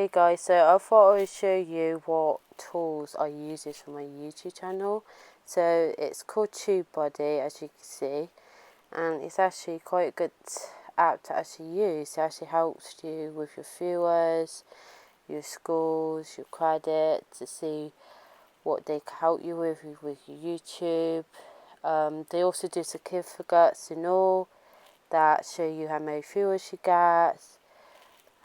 Okay guys, so I thought I would show you what tools I use for my YouTube channel. So it's called TubeBuddy, as you can see, and it's actually quite a good app to actually use. It actually helps you with your viewers, your scores, your credit, to see what they can help you with your YouTube. They also do certificates and all that show you how many viewers you get,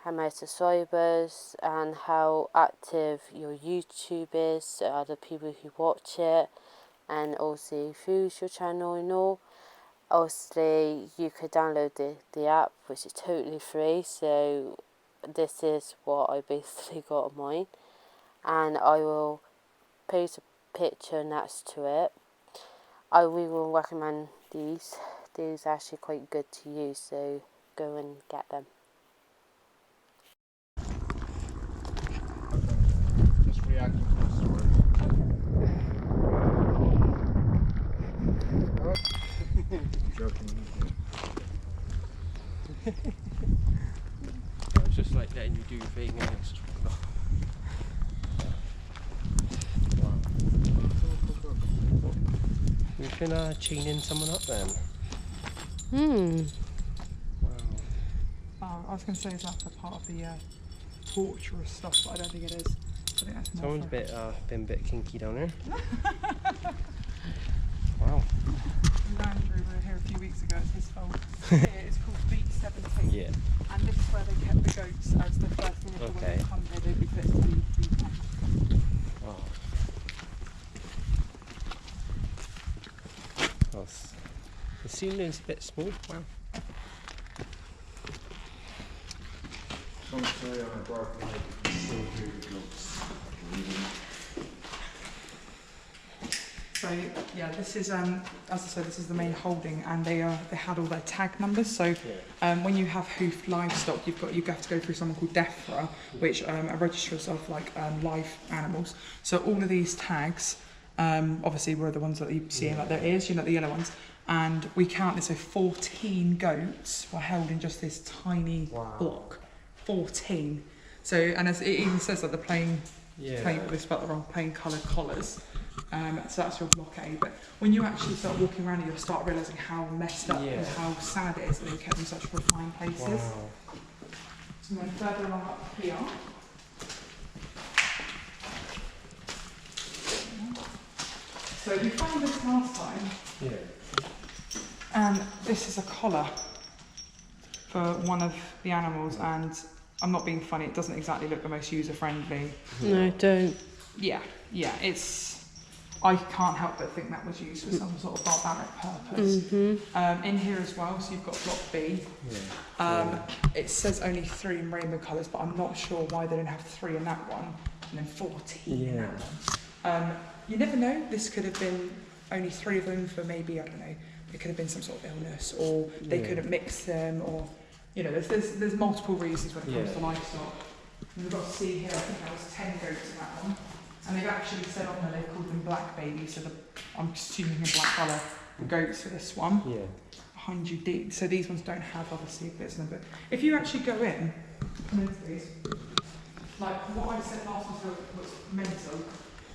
how many subscribers, and how active your YouTube is, so other people who watch it, and also views your channel and all. Obviously, you could download the app, which is totally free, so this is what I basically got on mine, and I will post a picture next to it. I really will recommend these. These are actually quite good to use, so go and get them. Just reacting to the story. I'm joking. It's just like letting you do your thing and it's just We can chain in someone up then. Wow. I was going to say is that a part of the torturous stuff, but I don't think it is. I think that's Someone's been a bit kinky down there. Wow. Andrew were here a few weeks ago, it's his fault. Here it's called Beat 17. Yeah. And this is where they kept the goats as the first thing when they come here, they'd be put into the tank. Wow. The ceiling is a bit small. Wow. Some say on a broken leg, you can still hear the goats. So yeah, this is as I said, this is the main holding, and they had all their tag numbers. So when you have hoofed livestock, you have to go through something called DEFRA, which are registers of like live animals. So all of these tags, obviously, were the ones that you see in like their ears, the yellow ones. And we counted, so 14 goats were held in just this tiny block. 14. So, and as it even says that the plain coloured collars. So that's your block A. But when you actually start walking around, you'll start realising how messed up and how sad it is that they kept in such refined places. Wow. So then further along up here. So we found this last time. Yeah. And this is a collar for one of the animals, and I'm not being funny, it doesn't exactly look the most user-friendly. No, don't. Yeah, I can't help but think that was used for some sort of barbaric purpose. In here as well, so you've got block B. It says only 3 in rainbow colours, but I'm not sure why they didn't have 3 in that one, and then 14 in that one. You never know, this could have been only 3 of them for maybe, I don't know, it could have been some sort of illness, or they couldn't mix them, or, you know, there's multiple reasons when it comes to livestock. And we've got to see here, I think that was 10 goats in that one. And they've actually said on there, they've called them black babies, so I'm assuming in black colour, the goats for this one. 100 deep. So these ones don't have, obviously, bits in them, but if you actually go in, come into these, like what I said last time was mental,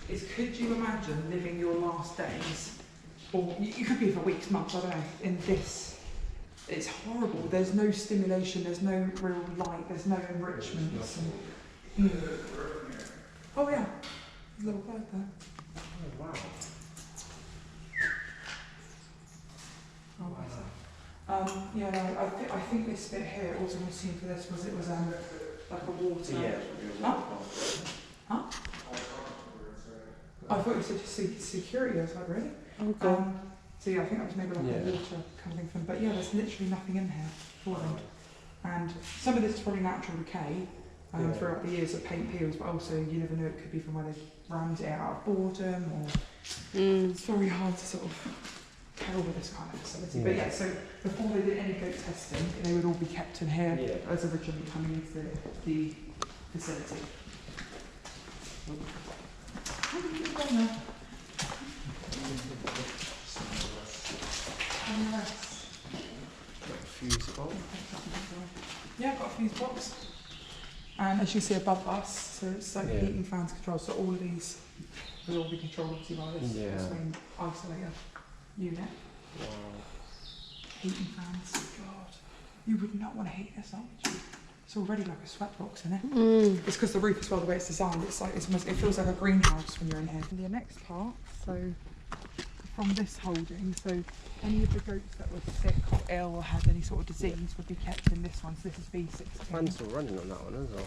is could you imagine living your last days, or you could be for weeks, months, I don't know, in this? It's horrible. There's no stimulation, there's no real light, there's no enrichment. Oh yeah, there's a little bird there. Oh wow. I think this bit here, also was seen for this, was it was like a water. Huh? I thought you said just security. I was like, really? Okay. So yeah, I think that was maybe like a water kind of thing for them. But yeah, there's literally nothing in here for them. And some of this is probably natural decay throughout the years of paint peels, but also you never know, it could be from where they rammed it out of boredom, or it's very hard to sort of tell with this kind of facility. But yeah, so before they did any goat testing, they would all be kept in here as originally coming into the facility. How did you get on there? Got a fuse box. Yeah, I've got a fuse box. And as you see above us, so it's like heating fans controlled. So all of these will all be controlled obviously by this main isolator unit. Wow. Heating fans. God, you would not want to heat this up. It's already like a sweatbox in it. It's because the roof as well, the way it's designed, it's like it feels like a greenhouse when you're in here. And the next part, so from this holding, so any of the goats that were sick or ill or had any sort of disease would be kept in this one. So this is B16. Fan's still running on that one as well.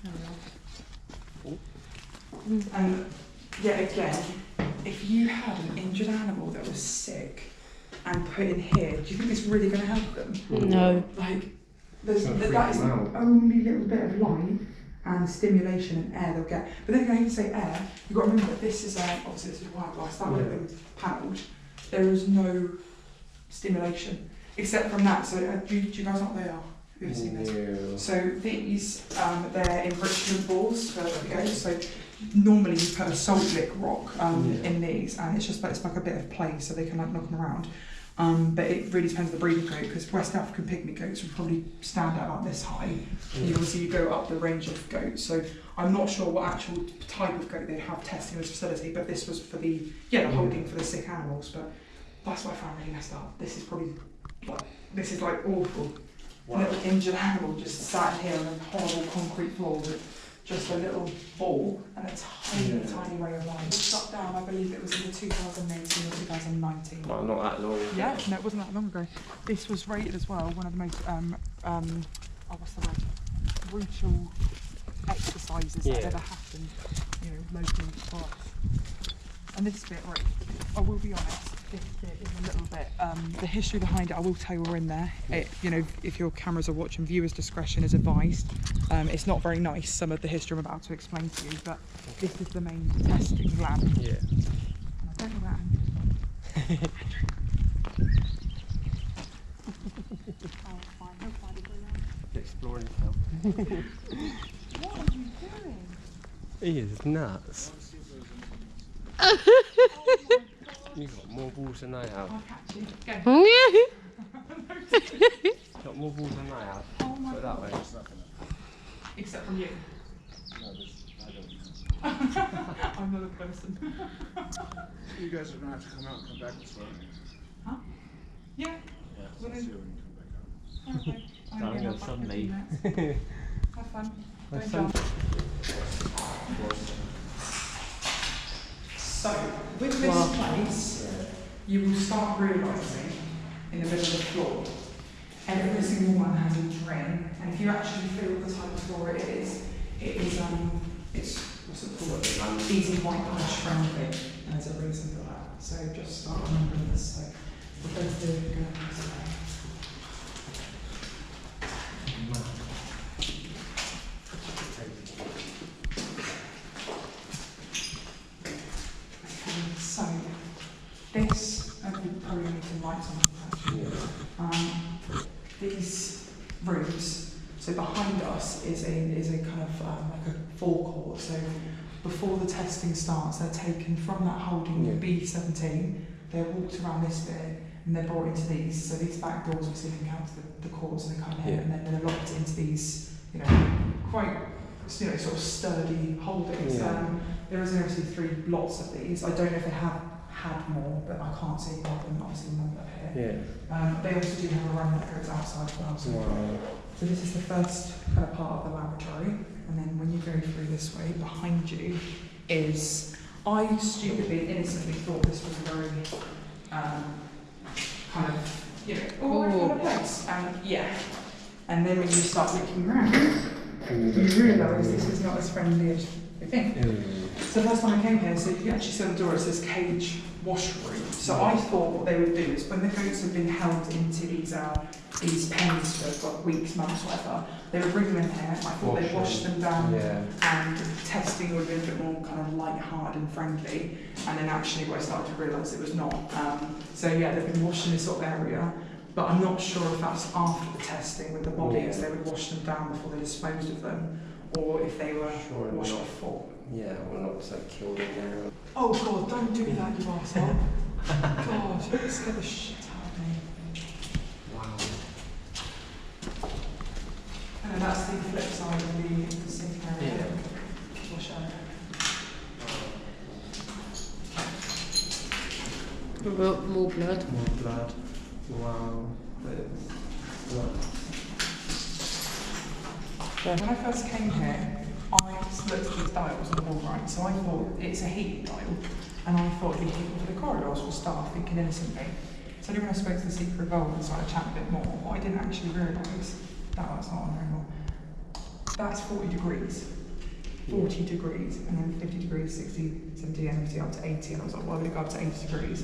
There we are. And yet again, if you had an injured animal that was sick and put in here, do you think it's really going to help them? No. Like, that is the only little bit of light and stimulation and air they'll get. But then again, you say air, you've got to remember that this is obviously this is white glass, that would have been panelled. There is no stimulation except from that. So do you guys know what they are? Have you ever seen this? So these, they're enrichment balls for the goats. So normally you put a salt lick rock in these, and it's like a bit of play so they can like knock them around. But it really depends on the breed of goat, because West African pygmy goats would probably stand out like this high. You obviously go up the range of goats, so I'm not sure what actual type of goat they have testing in this facility, but this was for the holding for the sick animals. But that's what I found really messed up. This is probably like awful. Wow. A little injured animal just sat in here on a horrible concrete floor with just a little ball and a tiny ray of light. It shut down, I believe it was either 2018 or 2019. Well, not that long ago. Yeah, no, it wasn't that long ago. This was rated as well one of the most, what's the word? Brutal exercises that ever happened, locally for us. And this bit, right, I will be honest, this bit is a little bit, the history behind it, I will tell you we're in there. If your cameras are watching, viewers' discretion is advised. It's not very nice, some of the history I'm about to explain to you, but this is the main testing lab. Yeah. And I don't know where Andrew's gone. Oh, fine, he'll find a good one. Exploring himself. What are you doing? He is nuts. You've got more balls than I have. I'll catch you. Go. You've got more balls than I have. Oh my Put it that way. Except from you. No, I don't. I'm not a person. You guys are going to have to come out and come back this way. Huh? Yeah. Yeah, When see is- when you come back out. Okay. Darling, I'll on back Sunday. in 2 minutes. Have fun. Don't jump. So, with this place, you will start realising in the middle of the floor, every single one has a drain, and if you actually feel the type of floor it is, it's what's it called? Easy white crash friendly, and there's a reason for that. So just start remembering this. So we're both doing this way. So, this, we probably need some lights on actually. These rooms, so behind us is a kind of like a forecourt. So before the testing starts, they're taken from that holding B17, they're walked around this bit, and they're brought into these. So these back doors obviously can count to the courts, and they come here, and then they're locked into these, quite sort of sturdy holdings. There is obviously 3 lots of these. I don't know if they have had more, but I can't see more than obviously none up here. They also do have a run that goes outside as well. So this is the first kind of part of the laboratory, and then when you go through this way, behind you is, I stupidly, innocently thought this was a very kind of, kind of place. And then when you start looking around, you realise this is not as friendly as you think. So the first time I came here, so you actually see on the door it says cage washroom. So I thought what they would do is when the goats have been held into these pens for like weeks, months, whatever, they would bring them in here. I thought they'd wash them down, and testing would have been a bit more kind of light-hearted and friendly. And then actually, what I started to realise it was not. They've been washed in this sort of area. But I'm not sure if that's after the testing with the bodies, they would wash them down before they disposed of them, or if they were washed before. Yeah, we're not so killed in there. Oh God, don't do that, you arsehole. God, you scared the shit out of me. Wow. And More blood. More blood. Wow. When I first came here, I looked at these dials on the wall, right? So I thought it's a heating dial, and I thought it'd be heating for the corridors for staff, thinking innocently. So when I spoke to the secret vault and started chatting a bit more, what I didn't actually realise, that's not normal. That's 40 degrees. 40 degrees, and then 50 degrees, 60, 70, and obviously up to 80. And I was like, why would it go up to 80 degrees?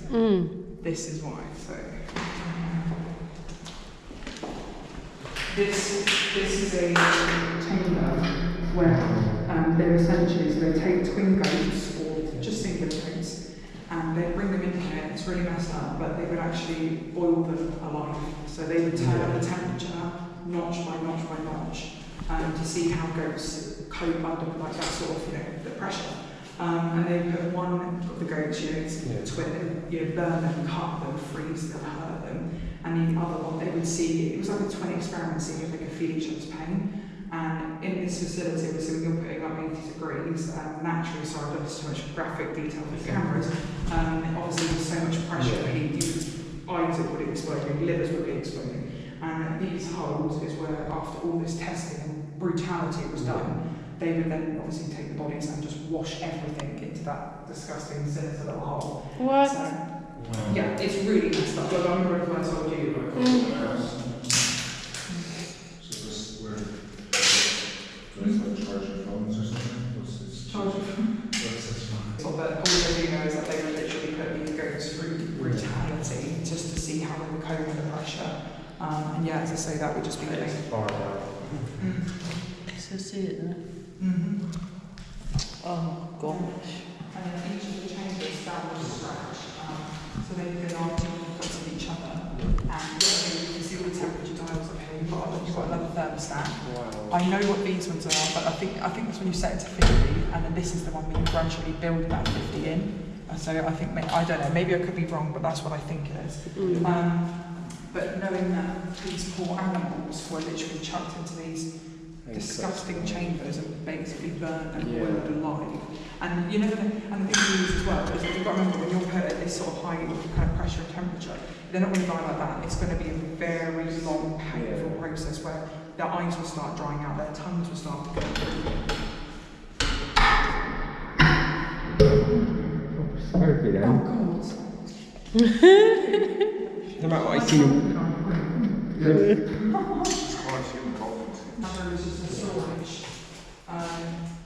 This is why. So this is a chamber where they're essentially, so they take twin goats or just singular goats, and they bring them in here. It's really messed up, but they would actually boil them alive. So they would turn up the temperature notch by notch by notch to see how goats cope under like that sort of, the pressure. And they put one of the goats, twin, burn them, cut them, freeze them, hurt them. And the other one, they would see, it was like a twin experiment, seeing if they could feel each other's pain. And in this facility, so when you're putting up 80 degrees, naturally, sorry, I don't have so much graphic detail with the cameras, obviously there's so much pressure, eyes would be exploding, livers would be exploding. And these holes is where, after all this testing and brutality was done, they would then obviously take the bodies and just wash everything into that disgusting, sinister little hole. What? So, yeah, it's really messed up. But I remember when I told you. So this where do they charge your phones or something? Charge your phones. So that all they do know is that they would literally put these goats through brutality just to see how they would cope under pressure. And yeah, as I say, that would just be the main. Far out. So see it there. Oh gosh. And then each of the chambers that was scratched. So they could argue of each other. And you can see all the temperature dials up here. You've got another thermostat. Wow. I know what these ones are, but I think that's when you set it to 50, and then this is the one where you gradually build that 50 in. So I think, I don't know, maybe I could be wrong, but that's what I think it is. But knowing that these poor animals were literally chucked into these disgusting chambers and basically burnt and boiled alive. And you know, and the thing is as well is that you've got to remember when you're put at this sort of high kind of pressure and temperature, they're not going to die like that. It's going to be a very long, painful process where their eyes will start drying out, their tongues will start to go. Scurvy then. Oh God. No matter what I see them. Another is just a storage.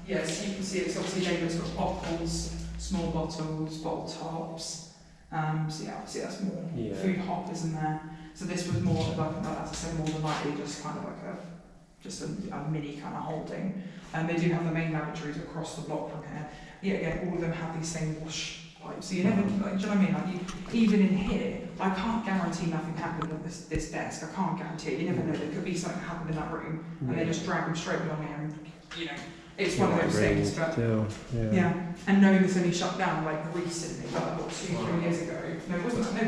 Yes, you can see it's obviously labelled, it's got bottles, small bottles, bottle tops. So yeah, obviously that's more food hoppers in there. So this was more like, as I say, more than likely just kind of like a mini kind of holding. And they do have the main lavatories across the block from here. Yeah, again, all of them have these same wash pipes. So you never, like, do you know what I mean? Like even in here, I can't guarantee nothing happened on this desk. I can't guarantee it. You never know. There could be something that happened in that room, and they just drag them straight along here. And, it's one of those things. But yeah, and knowing it's only shut down like recently, like what, 2-3 years ago. No, it wasn't. No,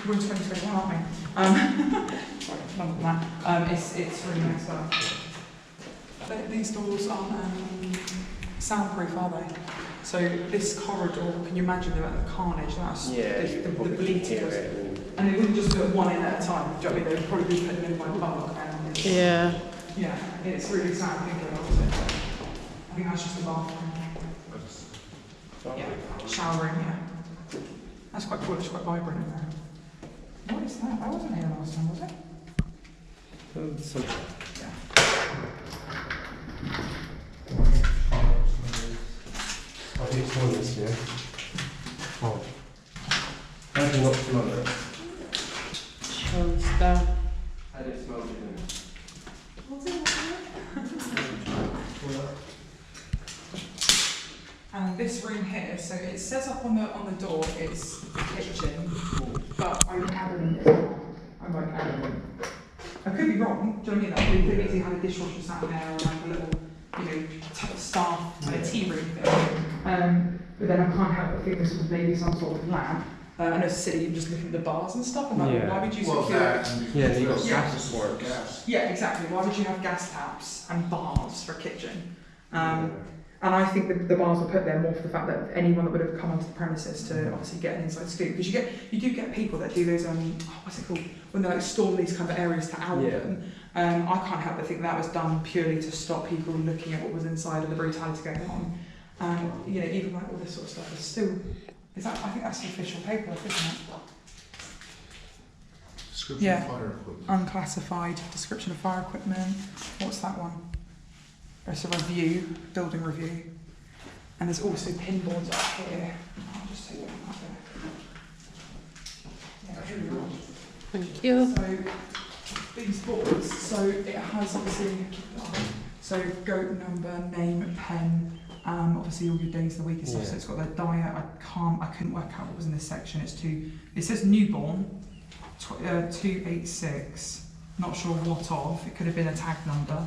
we're in 2021, aren't we? Sorry, longer than that. It's really messed up. These doors aren't soundproof, are they? So this corridor, can you imagine the amount of carnage that's the bleeding was, and they wouldn't just put one in at a time. Do you know what I mean? They would probably be putting in by bulk. Yeah, it's really sad thinking about it. I think that's just the bathroom. Yeah, shower room. Yeah, that's quite cool. It's quite vibrant in there. What is that? I wasn't here last time, was it? Yeah. I think it's one this year. Oh. How do you not smell it? Smells down. How do you smell it? And this room here, so it says up on the door it's the kitchen, but I'm adamant. I'm like adamant. I could be wrong. Do you know what I mean? They could easily have a dishwasher sat there or like a little, staff and a tea room thing. But then I can't help but think this was maybe some sort of lab. I know silly, you're just looking at the bars and stuff. I'm like, why would you secure? You've got gas gas. Yeah, exactly. Why would you have gas taps and bars for a kitchen? And I think the bars were put there more for the fact that anyone that would have come onto the premises to obviously get an inside scoop, because you do get people that do those what's it called, when they like storm these kind of areas to owl them. I can't help but think that was done purely to stop people looking at what was inside and the brutality going on. And you know, even like all this sort of stuff is still, I think that's official paperwork, isn't it? Description of fire equipment. Unclassified description of fire equipment. What's that one? There's a review, building review. And there's also pin boards up here. I'll just take them up there. Yeah, here we are. Thank you. So these boards, so it has obviously, so goat number, name, pen, obviously all your days of the week and stuff. So it's got the diet. I couldn't work out what was in this section. It says newborn, 286. Not sure what of. It could have been a tag number.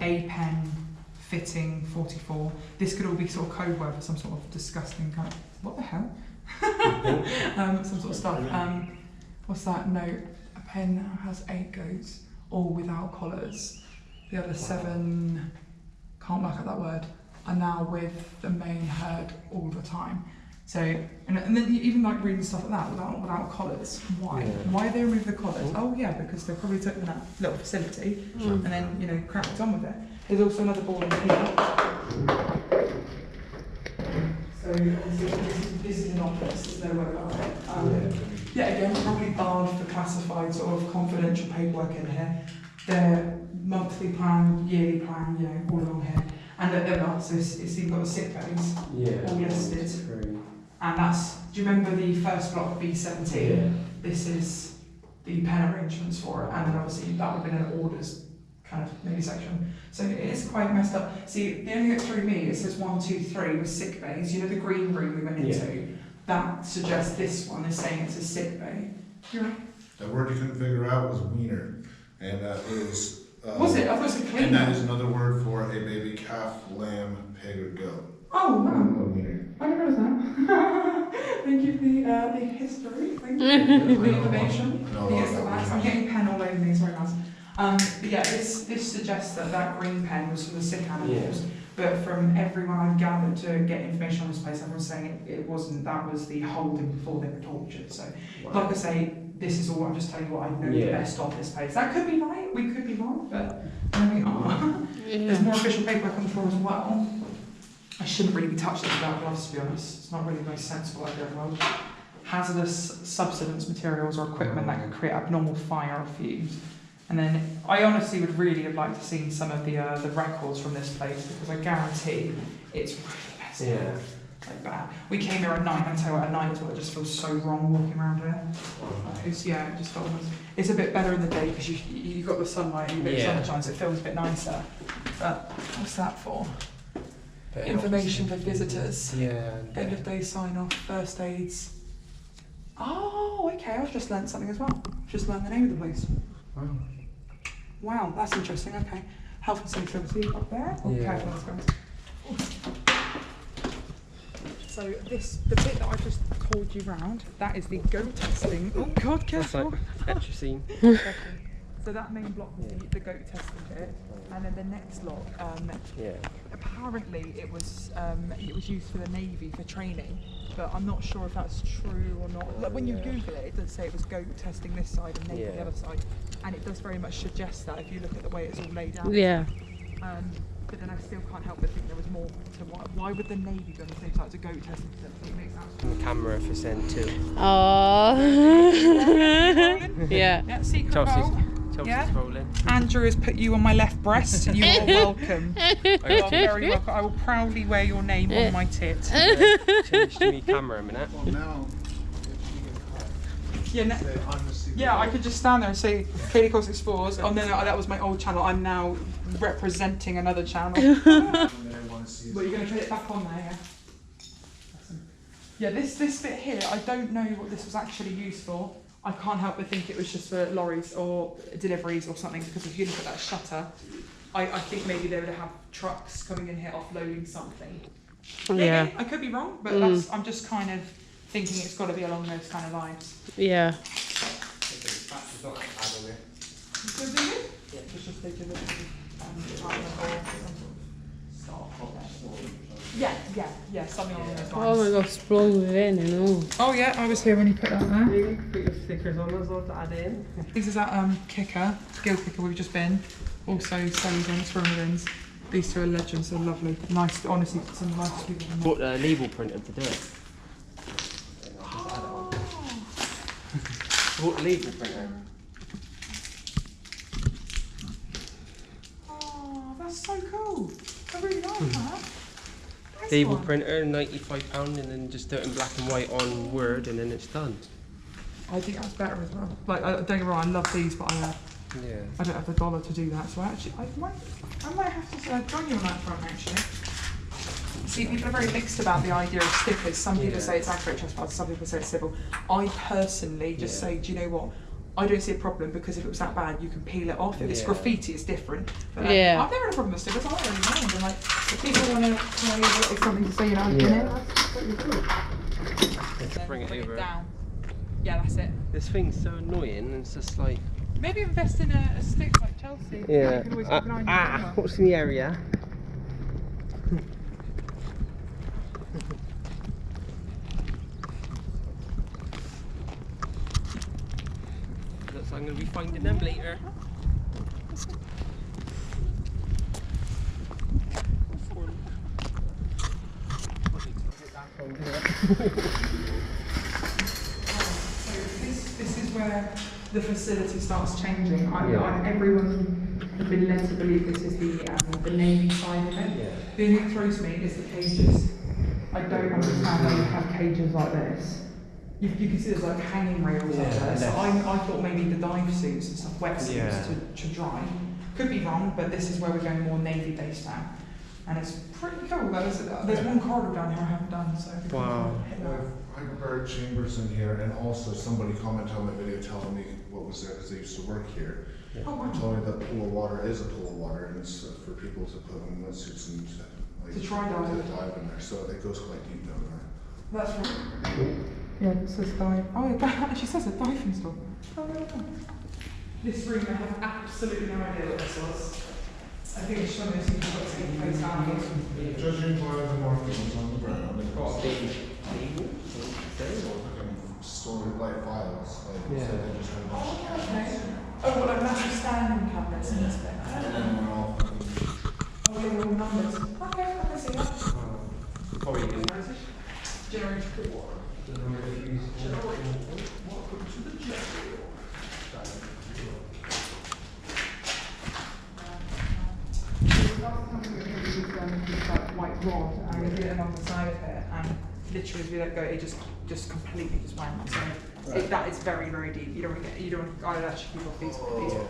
A pen. Fitting 44. This could all be sort of code word for some sort of disgusting kind of, what the hell? Some sort of stuff. What's that note? A pen has 8 goats, all without collars. The other 7, can't work out that word, are now with the main herd all the time. So, and then even like reading stuff like that without collars. Why? Why they remove the collars? Oh yeah, because they probably took them in that little facility and then, you know, cracked on with it. There's also another ball in here. So this is an office, there's no way about it. Yeah, again, probably barred for classified sort of confidential paperwork in here. Their monthly plan, yearly plan, you know, all along here. And they're not, so it's even got the sick bays all listed. And that's, do you remember the first block, B17? Yeah. This is the pen arrangements for it, and then obviously that would have been an orders kind of maybe section. So it is quite messed up. See, the only thing that threw me, it says 1, 2, 3 with sick bays. You know the green room we went into? That suggests this one is saying it's a sick bay. You're right. The word you couldn't figure out was wiener, and that is... was it? I thought it was a clean. And that is another word for a baby calf, lamb, pig, or goat. Oh, wow. Wiener. I never heard of that. Thank you for the history. Thank you for the information. I'm getting pen all over me, it's very nice. But yeah, this suggests that green pen was for the sick animals, but from everyone I've gathered to get information on this place, everyone's saying it wasn't, that was the holding before they were tortured. So, like I say, this is all, I'm just telling you what I know the best of this place. That could be right, we could be wrong, but there we are. There's more official paperwork on the floor as well. I shouldn't really be touching this without gloves, to be honest. It's not really the most sensible idea in the world. Hazardous substance materials or equipment that could create abnormal fire or fumes. And then I honestly would really have liked to see some of the records from this place, because I guarantee it's really messy. Like bad. We came here at night, and I tell you what, at night it just feels so wrong walking around here. It just felt almost, it's a bit better in the day because you got the sunlight and a bit of sunshine, so it feels a bit nicer. But what's that for? Information for visitors. End of day sign off, first aids. Oh, okay, I've just learnt something as well. Just learned the name of the place. Wow, that's interesting, okay. Health and safety up there. Okay, let's go. So the bit that I just called you round, that is the goat testing. Oh God, careful. That's your scene. So that main block was the goat testing bit, and then the next block, apparently it was used for the Navy for training, but I'm not sure if that's true or not. Like when you Google it, it does say it was goat testing this side and Navy the other side, and it does very much suggest that if you look at the way it's all laid out. But then I still can't help but think there was more to why would the Navy be on the same side as a goat testing facility? It makes absolutely Camera for send too. Oh. Yeah. Secret code. Chelsea's rolling. Andrew has put you on my left breast. You are welcome. You are very welcome. I will proudly wear your name on my tit. Change to me camera a minute. Well, now, I could just stand there and say Kayleigh Coulston Explores. Oh no, that was my old channel. I'm now representing another channel. But you're going to put it back on there, yeah? Yeah, this bit here, I don't know what this was actually used for. I can't help but think it was just for lorries or deliveries or something, because if you look at that shutter, I think maybe they would have trucks coming in here offloading something. Maybe, I could be wrong, but I'm just kind of thinking it's got to be along those kind of lines. Yeah. Yeah, something along those lines. Oh my gosh, blown within and all. Oh yeah, I was here when you put that there. You can put your stickers on as well to add in. This is that kicker, skill kicker we've just been. Also, Sally's in, Swimmers. These two are legends, they're lovely. Nice, honestly, some nice people. Bought a label printer to do it. Bought a label printer. Oh, that's so cool. I really like that. Nice Label one. printer, £95, and then just do it in black and white on Word, and then it's done. I think that's better as well. Like, don't get me wrong, I love these, but I don't have the dollar to do that. So I might have to join you on that front actually. See, people are very mixed about the idea of stickers. Some people say it's accurate trespass, some people say it's civil. I personally just say, do you know what? I don't see a problem because if it was that bad, you can peel it off. If it's graffiti, it's different. But I've never had a problem with stickers. I don't really mind. And like, if people want to tell you that it's something to say, you know, in it, that's pretty cool. Let's bring it over. Down. Yeah, that's it. This thing's so annoying, and it's just like. Maybe invest in a stick like Chelsea. Yeah. You can always keep an eye on your camera. What's in the area? Looks like I'm going to be finding them later. This is where the facility starts changing. Everyone has been led to believe this is the Navy side of it. The only thing that throws me is the cages. I don't understand why you have cages like this. You can see there's like hanging rails up there. So I thought maybe the dive suits and stuff, wetsuits to dry. Could be wrong, but this is where we're going more Navy based now. And it's pretty cool. There's one corridor down here I haven't done, so. Wow. I prepared chambers in here, and also somebody commented on my video telling me what was there because they used to work here. Yeah. Oh, wow. Told me that pool of water is a pool of water, and it's for people to put on wetsuits and To try dive. to dive in there. So it goes quite deep down there. That's right. Yeah, it says dive. Oh, it actually says a diving store. Oh, no. This room, I have absolutely no idea what this was. I think it's one of those things you've got to get face down here. Judging by the markings on the ground, they've got stored like files. Like, so they just have Oh, okay. Oh, well, like massive standing cabinets in this bit. and then they're all Oh, yeah, they're all numbers. Okay, I can see that. Probably you can. Generated water. White rod, and we did it on the side of it, and literally as we let go, it just completely just went. So that is very, very deep. You don't want to I would actually keep off these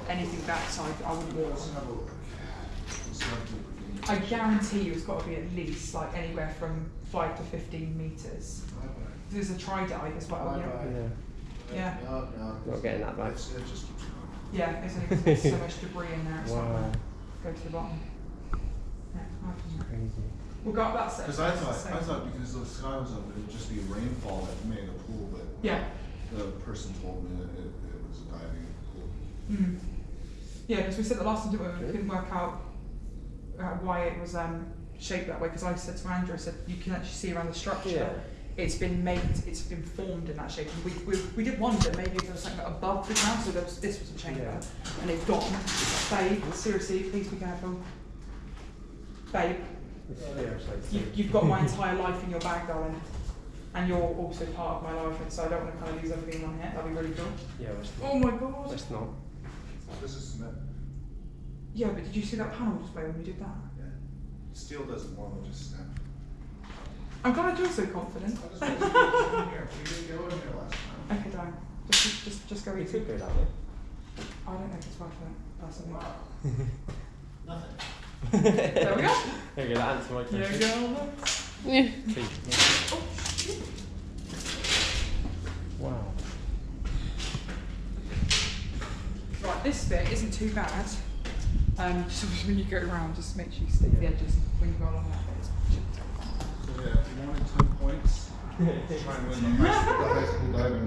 anything that side. I wouldn't walk. I guarantee you it's got to be at least like anywhere from 5 to 15 meters. There's a tri-dive as well. Yeah. Not getting that bad. Yeah, there's so much debris in there. It's not Wow. going to go to the bottom. Yeah, Crazy. we'll go up that step. Because I thought because the sky was up, it would just be rainfall that made the pool, but Yeah. the person told me that it was a diving pool. Mm. Yeah, because we said the last time we couldn't work out why it was shaped that way. Because I said to Andrew, I said you can actually see around the structure. Yeah. It's been formed in that shape. And we did wonder maybe if there was something above the ground, so this was a chamber, and it's gone. Babe, seriously, please be careful. Babe, you've got my entire life in your bag, darling, and you're also part of my life, and so I don't want to kind of lose everything on here. That'd be really cool. Yeah, Oh my god. let's not. This is cement. Yeah, but did you see that panel display when we did that? Yeah. Steel doesn't normally just snap. I'm glad you're so confident. I just wanted to go in here. We didn't go in here last time. Okay, darling. Just go We easy. could go that way. I don't know if it's worth it, personally. Nothing. There we go. There you go, that answers my There question. you go. See. Oh, shit. Wow. Right, this bit isn't too bad. Just when you go around, just make sure you stick the edges when you go along that bit. So yeah, if you wanted 10 points, try and win the high school diving.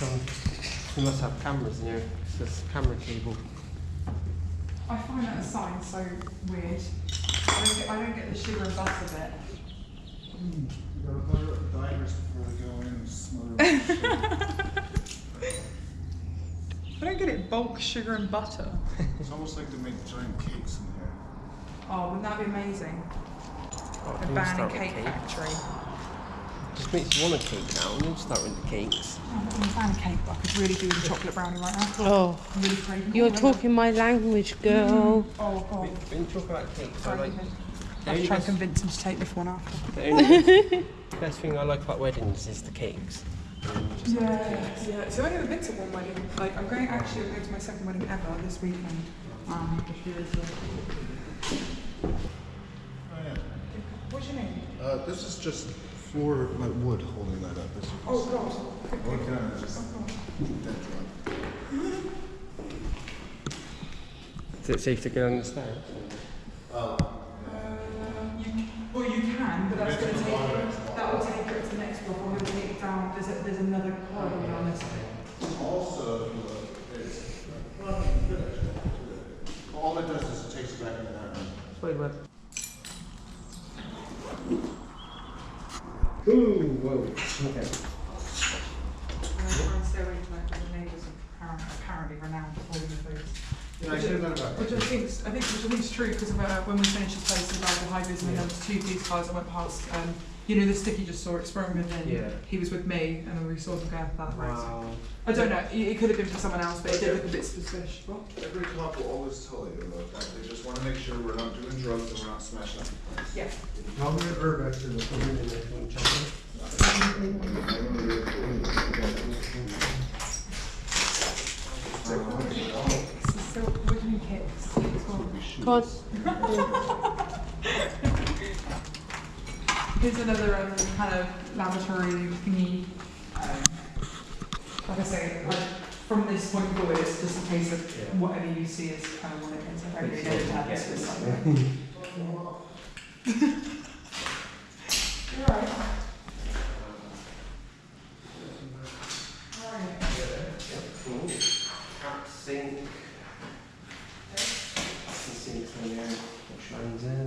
You must have cameras in here. It's just camera cable. I find that a sign so weird. I don't get the sugar and butter bit. You gotta fire up the divers before they go in and smother I don't get it, bulk sugar and butter. It's almost like they make giant cakes in here. Oh, wouldn't that be amazing? Oh, A can you ban start and with cake factory. Just makes you want a cake now, and then start with the cakes. I'm not a ban cake, but I could really do with a chocolate brownie right now. Oh, I'm really craving. you're talking my language, girl. Oh, God. When you talk about cakes, I like... I'll try and convince him to take this one after. The only best thing I like about weddings is the cakes. Yeah. So I've never been to one wedding. Like, I'm going to my second wedding ever this weekend. What's your name? This is just floor, like wood holding that up. As you can Oh, see. God. Or kind of just dead drop. Is it safe to go down the stairs? Well, you can, but that's going to take. That will take it to the next block. I'm going to take it down. There's another corridor down this way. Also, it's all it does is it takes you back into that room. Wait, what? Ooh, whoa. Okay. I'm trying to stay away from the neighbours apparently renowned for all of those. Yeah, I should have done that. Which I think is true because when we finished the place in the high vis and there was two police cars that went past. You know the stick you just saw experimenting. Yeah. He was with me, and then we saw him going for that race. Wow. I don't know. It could have been for someone else, but it did look a bit suspicious. What? Every cop will always tell you about that. They just want to make sure we're not doing drugs and we're not smashing up the place. Yeah. How many urbex in the room in there? Want to check it? So what do you mean kicks? God. Here's another kind of laboratory thingy. Like I say, from this point forward, it's just a case of whatever you see is kind of what it is. I don't really know what that is. You're right. Sink. Sinks in there. Which lines in.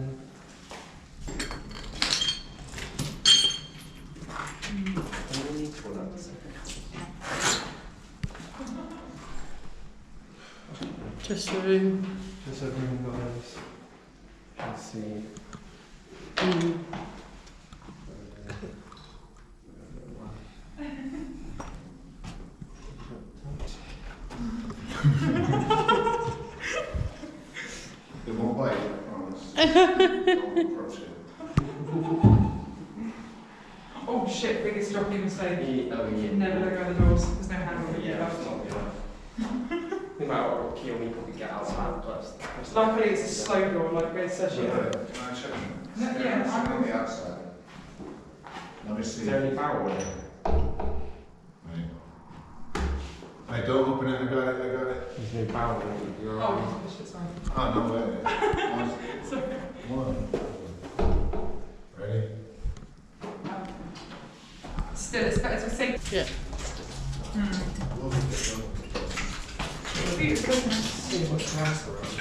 Just a room. Just a room, guys. Let's see. It won't bite, I promise. Don't approach it. Oh shit, biggest jockey mistake. Oh yeah. Never look out the doors. There's no handle. Yeah, that's not good. No matter what kill me, probably get outside first. Luckily, it's a slow door, like it says Can here. I check? No, yeah, I'm I'm- on the outside. Let me see. Is there any power in it? Right, don't open it. I got it. There's no power in it. You're Oh, shit, sorry. Oh, no way. Sorry. One. Ready? Still, it's better to say. Yeah. See much grass around.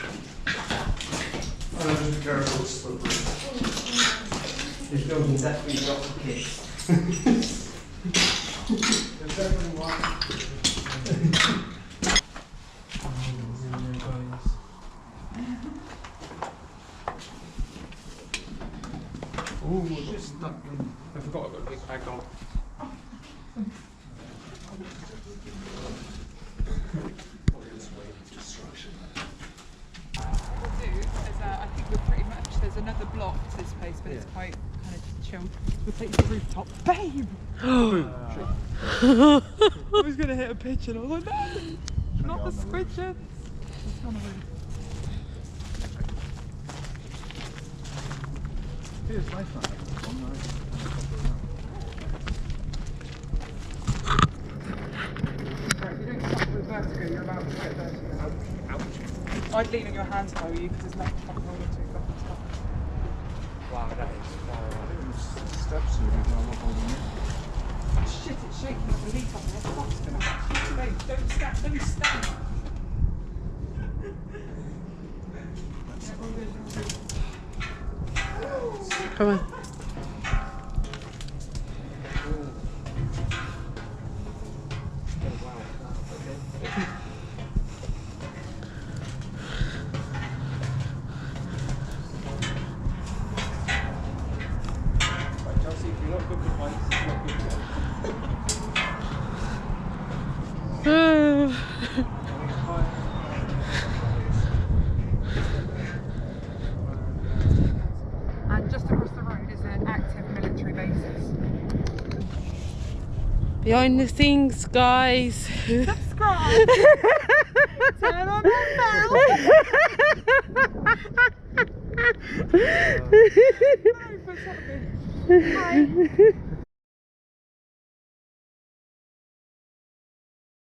Oh, just be careful, it's slippery. This building's definitely not for kids. There's definitely one. Ooh, just stuck. I forgot I've got a big bag on. What we'll do is, I think we're pretty much, there's another block to this place, but it's quite kind of chill. We'll take the rooftop. Babe! I was going to hit a pitch and I was like, no! Not the squidgets! It's on the roof. It's nice now. Right, you don't stop with vertigo, you're about to get vertigo. Ouch. I'd lean on your hands if I were you, because there's nothing to hold on to. Wow, that is far away. Steps here, we've got a look over here. Shit, it's shaking like a leaf up there. Fuck's gonna happen. Babe, don't stand. Come on. Chelsea, if you're not good for heights, it's not good for And just across the road is an active military basis. Behind the scenes, guys. Subscribe. Turn on that bell. No, but something. Hi.